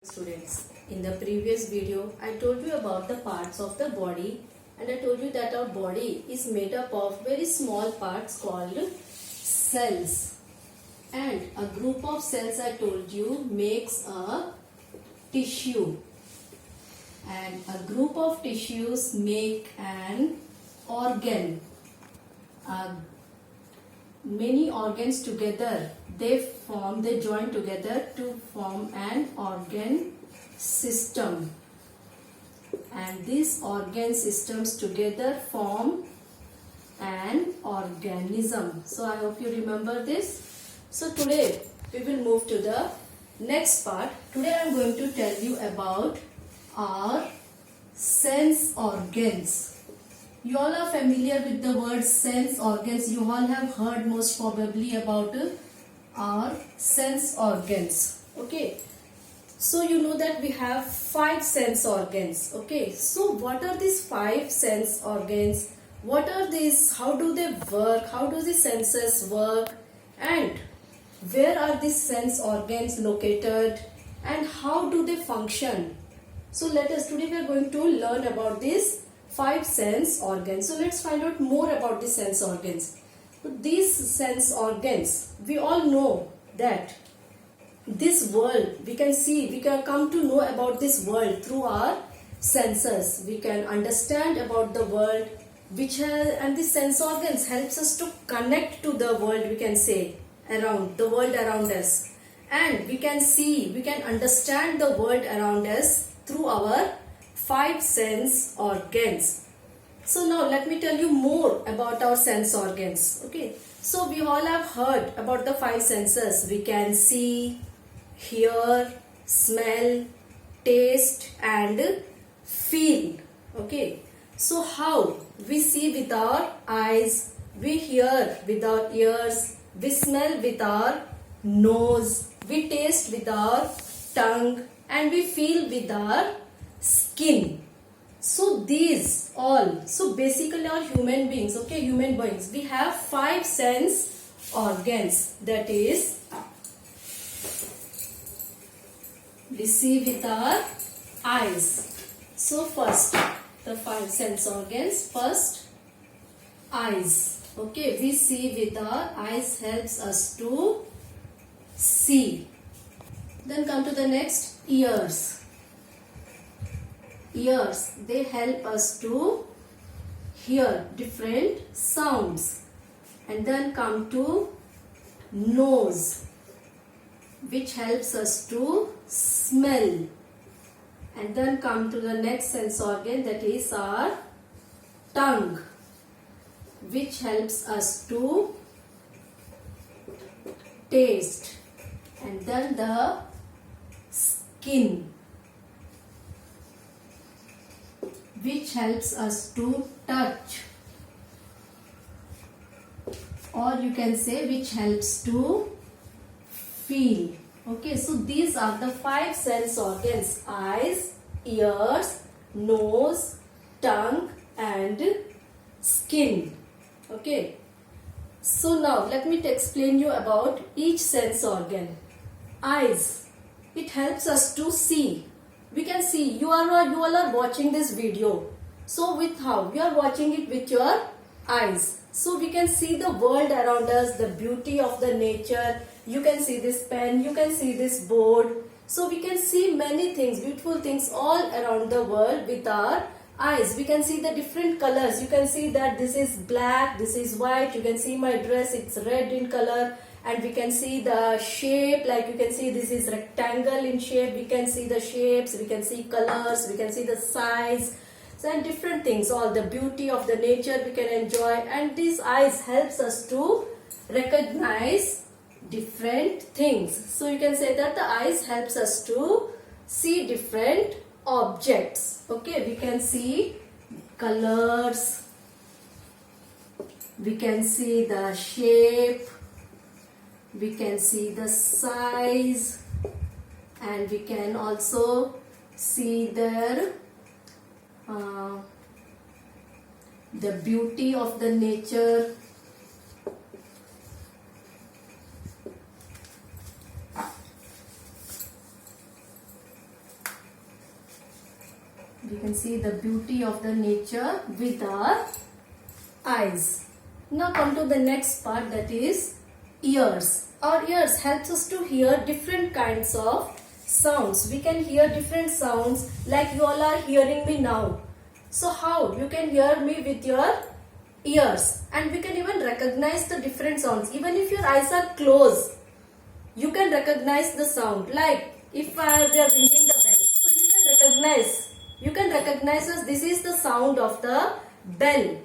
Students, in the previous video I told you about the parts of the body, and I told you that our body is made up of very small parts called cells, and a group of cells I told you makes a tissue, and a group of tissues make an organ. Many organs together they join together to form an organ system, and these organ systems together form an organism. So I hope you remember this. So today we will move to the next part. Today I am going to tell you about our sense organs. You all are familiar with the word sense organs. You all have heard most probably about our sense organs. Okay. So you know that we have 5 sense organs. Okay. So what are these 5 sense organs? What are these? How do they work? How do the senses work? And where are these sense organs located? And how do they function? So today we are going to learn about these 5 sense organs. So let's find out more about the sense organs. So these sense organs, we all know that this world, we can come to know about this world through our senses. We can understand about the world, and the sense organs helps us to connect to the world, we can say, around the world around us. And we can understand the world around us through our 5 sense organs. So now let me tell you more about our sense organs. Okay. So we all have heard about the 5 senses. We can see, hear, smell, taste and feel. Okay. So how? We see with our eyes, we hear with our ears, we smell with our nose, we taste with our tongue, and we feel with our skin. So these all, so basically our human beings, okay, human beings, we have 5 sense organs. That is, we see with our eyes. So first, the 5 sense organs. First, eyes. Okay, we see with our eyes, helps us to see. Then come to the next, ears. Ears, they help us to hear different sounds. And then come to nose, which helps us to smell. And then come to the next sense organ, that is our tongue, which helps us to taste. And then the skin, which helps us to touch, or you can say which helps to feel. Okay, so these are the 5 sense organs: eyes, ears, nose, tongue and skin. Okay, so now let me explain you about each sense organ. Eyes, it helps us to see. We can see, you all are watching this video. So with how? You are watching it with your eyes. So we can see the world around us, the beauty of the nature. You can see this pen, you can see this board. So we can see many things, beautiful things all around the world with our eyes. We can see the different colors. You can see that this is black, this is white. You can see my dress, it's red in color. And we can see the shape, like you can see this is rectangle in shape. We can see the shapes, we can see colors, we can see the size and different things. All the beauty of the nature we can enjoy, and these eyes helps us to recognize different things. So you can say that the eyes helps us to see different objects. Okay, we can see colors, we can see the shape, we can see the size, and we can also see the beauty of the nature. We can see the beauty of the nature with our eyes. Now come to the next part, that is ears. Our ears helps us to hear different kinds of sounds. We can hear different sounds like you all are hearing me now. So how? You can hear me with your ears, and we can even recognize the different sounds. Even if your eyes are closed, you can recognize the sound. Like if we are ringing the bell, so you can recognize as this is the sound of the bell.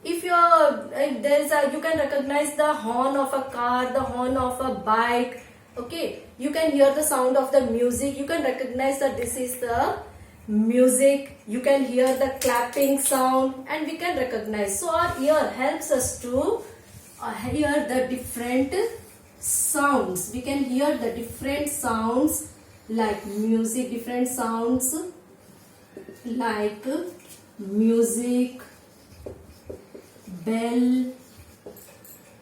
If you can recognize the horn of a car, the horn of a bike. Okay, you can hear the sound of the music. You can recognize that this is the music. You can hear the clapping sound, and we can recognize. So our ear helps us to hear the different sounds. We can hear the different sounds like music, different sounds like music, bell,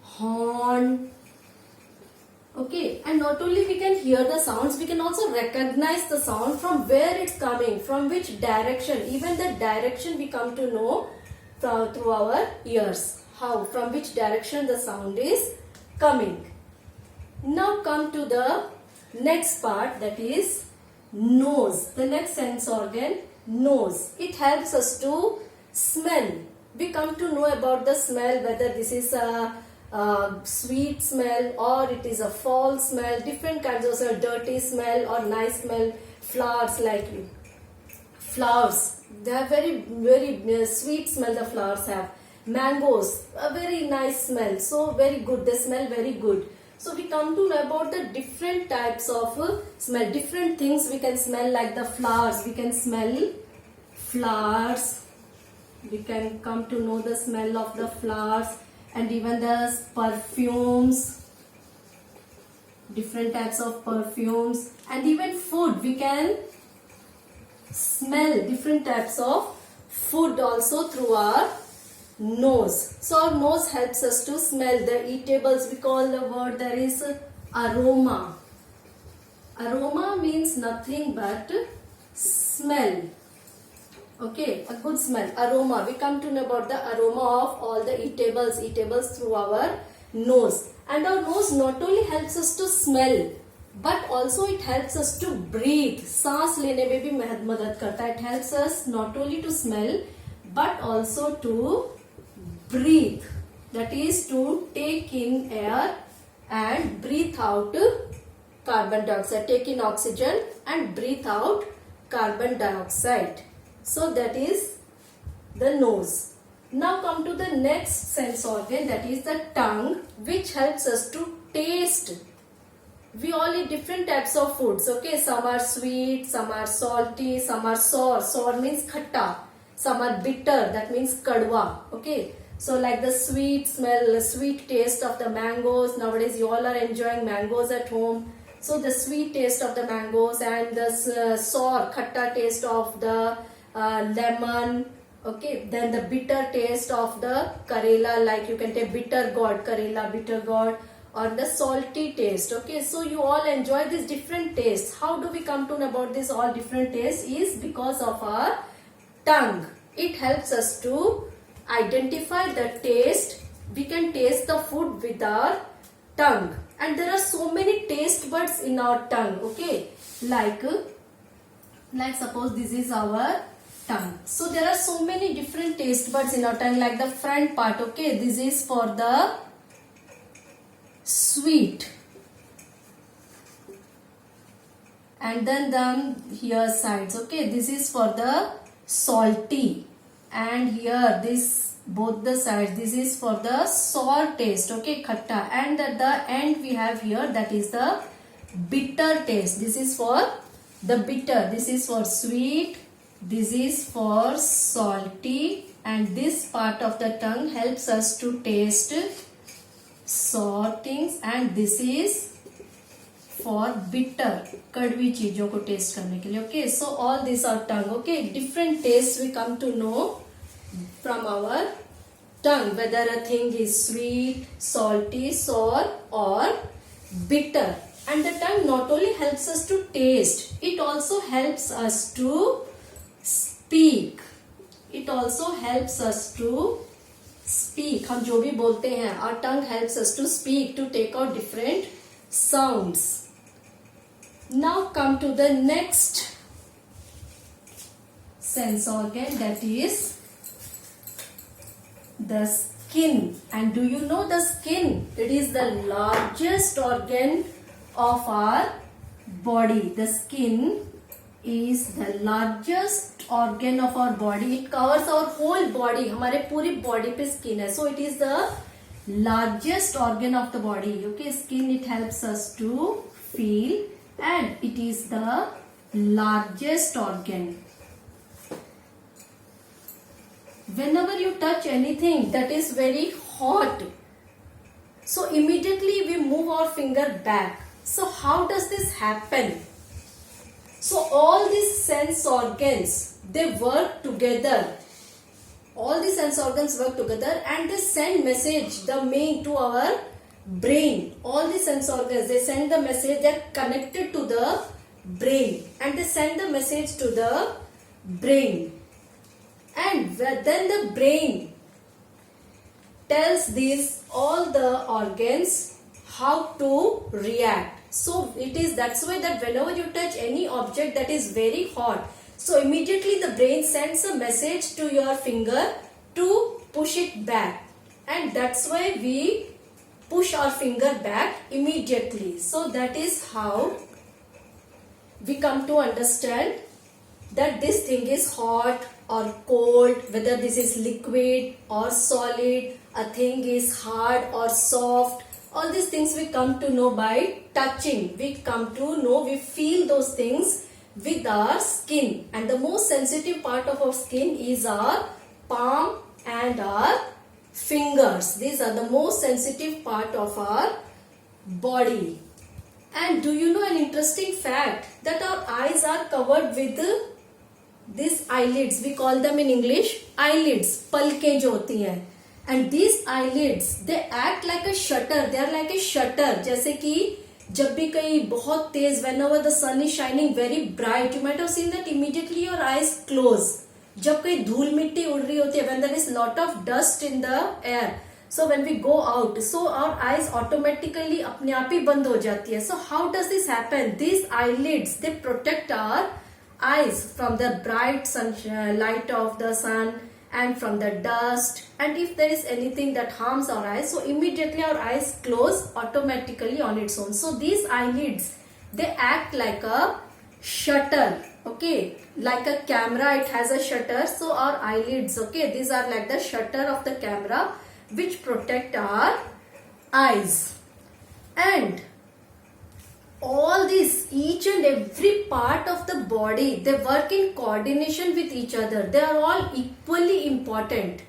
horn. Okay, and not only we can hear the sounds, we can also recognize the sound from where it's coming, from which direction. Even the direction we come to know through our ears. How? From which direction the sound is coming. Now come to the next part, that is nose. The next sense organ, nose. It helps us to smell. We come to know about the smell, whether this is a sweet smell or it is a foul smell, different kinds of smell, dirty smell or nice smell. Flowers, like flowers, they have very sweet smell. The flowers have. Mangoes, a very nice smell, so very good, they smell very good. So we come to know about the different types of smell, different things we can smell, like the flowers. We can smell flowers. We can come to know the smell of the flowers, and even the perfumes, different types of perfumes, and even food. We can smell different types of food also through our nose. So our nose helps us to smell the eatables. We call the word, there is aroma. Aroma means nothing but smell. Okay, a good smell, aroma. We come to know about the aroma of all the eatables through our nose. And our nose not only helps us to smell, but also it helps us to breathe. सांस लेने में भी मदद करता है. It helps us not only to smell, but also to breathe. That is to take in air and breathe out carbon dioxide. Take in oxygen and breathe out carbon dioxide. So that is the nose. Now come to the next sense organ, that is the tongue, which helps us to taste. We all eat different types of foods. Okay, some are sweet, some are salty, some are sour. Sour means khatta. Some are bitter, that means kadwa. Okay, so like the sweet smell, the sweet taste of the mangoes. Nowadays you all are enjoying mangoes at home. So the sweet taste of the mangoes, and the sour, khatta taste of the lemon. Okay, then the bitter taste of the karela, like you can take bitter gourd, karela bitter gourd, or the salty taste. Okay, so you all enjoy these different tastes. How do we come to know about this all different tastes? Is because of our tongue. It helps us to identify the taste. We can taste the food with our tongue, and there are so many taste buds in our tongue. Okay, like suppose this is our tongue. So there are so many different taste buds in our tongue, like the front part. Okay, this is for the sweet, and then here sides. Okay, this is for the salty, and here this both the sides, this is for the sour taste. Okay, khatta, and at the end we have here, that is the bitter taste. This is for the bitter, this is for sweet, this is for salty, and this part of the tongue helps us to taste sour things, and this is for bitter, कड़वी चीजों को test करने के लिए. Okay, so all these are tongue. Okay, different tastes we come to know from our tongue, whether a thing is sweet, salty, sour or bitter. And the tongue not only helps us to taste, it also helps us to speak. It also helps us to speak. हम जो भी बोलते हैं, our tongue helps us to speak, to take out different sounds. Now come to the next sense organ, that is the skin. And do you know the skin? It is the largest organ of our body. The skin is the largest organ of our body. It covers our whole body. हमारे पूरी body पे skin है. So it is the largest organ of the body. Okay, skin, it helps us to feel, and it is the largest organ. Whenever you touch anything that is very hot, so immediately we move our finger back. So how does this happen? So all these sense organs, they work together. All the sense organs work together and they send message, the main, to our brain. All the sense organs, they send the message, they are connected to the brain, and they send the message to the brain. And then the brain tells these all the organs how to react. So that's why that whenever you touch any object that is very hot, so immediately the brain sends a message to your finger to push it back, and that's why we push our finger back immediately. So that is how we come to understand that this thing is hot or cold, whether this is liquid or solid, a thing is hard or soft. All these things we come to know by touching. We come to know, we feel those things with our skin. And the most sensitive part of our skin is our palm and our fingers. These are the most sensitive part of our body. And do you know an interesting fact? That our eyes are covered with these eyelids. We call them in English eyelids. पलकें जो होती हैं. And these eyelids, they act like a shutter. They are like a shutter. जैसे कि जब भी कहीं बहुत तेज, whenever the sun is shining very bright, you might have seen that immediately your eyes close. जब कहीं धूल मिट्टी उड़ रही होती है, when there is lot of dust in the air, so when we go out, so our eyes automatically अपने आप ही बंद हो जाती है. So how does this happen? These eyelids, they protect our eyes from the bright light of the sun and from the dust, and if there is anything that harms our eyes, so immediately our eyes close automatically on its own. So these eyelids, they act like a shutter. Okay, like a camera, it has a shutter. So our eyelids, okay, these are like the shutter of the camera which protect our eyes. And all this, each and every part of the body, they work in coordination with each other. They are all equally important.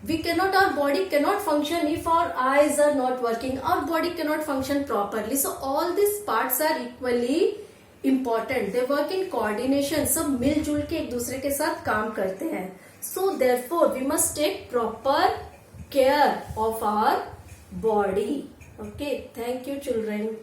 Our body cannot function if our eyes are not working. Our body cannot function properly. So all these parts are equally important. They work in coordination. सब मिलजुल के एक दूसरे के साथ काम करते हैं. So therefore we must take proper care of our body. Okay, thank you children.